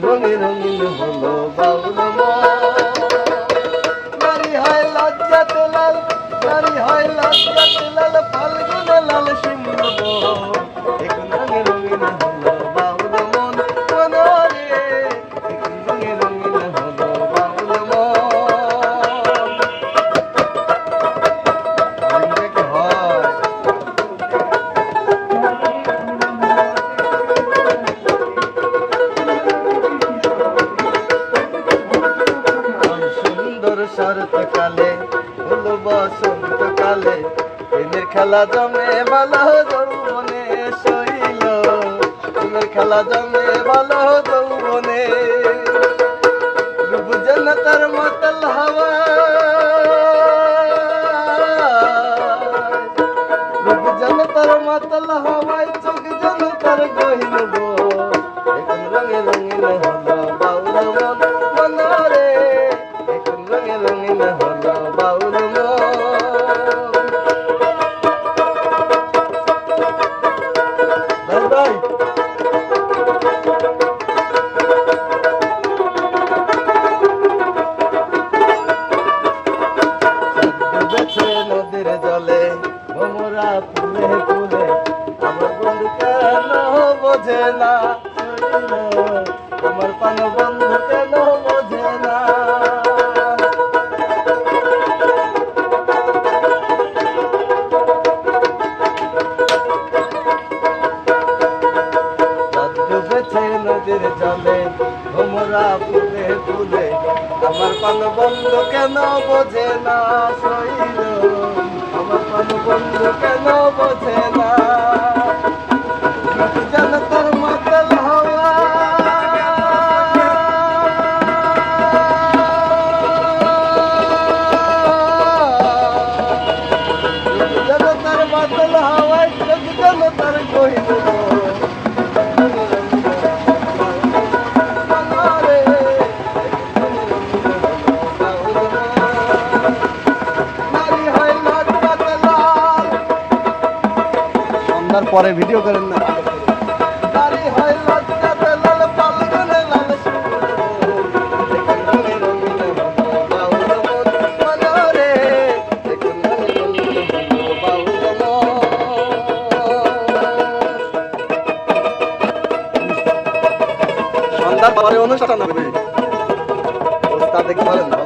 রঙে রঙিন হলো বাউল নারী হয় লজ্জাতে লাল, নারী হয় লজ্জাতে লাল, ফাল্গুনে লাল সিংহ এখন রঙে রঙিন হলো বাউল মন মনরে, এখন রঙে রঙিন হলো বাউল মন হয়। শরৎকালে হলো বসন্তকালে প্রেমের খেলা জমে ভালো যৌবনে শৈল, প্রেমের খেলা জমে ভালো যৌবনে রূপ যেন তার মাতাল হাওয়া, রূপ যেন তার মাতাল হাওয়ায়, চোখ যেন তার গহীন এখন রঙে রঙিন হলো বাউল মন মনরে, এখন রঙে রঙিন হলো বাউল মন। ভাই ডুবেছে নদীর জলে ভোমরা ফুলে ফুলে, আমার বন্ধু কেন বোঝে না, আমার পান বন্ধু কেন বোঝে না। ডুবেছে নদীর জলে ভোমরা ফুলে ফুলে, আমার পান বন্ধু কেন বোঝে না শৈল, আমার পান বন্ধু কেন বোঝে না। যেন তার মাতাল হাওয়া, যেন তার মাতাল হাওয়ায়, চোখ যেন তার গহীন পরে ভিডিও করেন না। নারী হয় লজ্জাতে লাল, ফাল্গুনে লাল সন্ধ্যার পরে অনুষ্ঠান হবে, ওস্তাদ দেখতে পারেন না।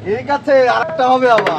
ঠিক আছে, আরেকটা হবে আবার।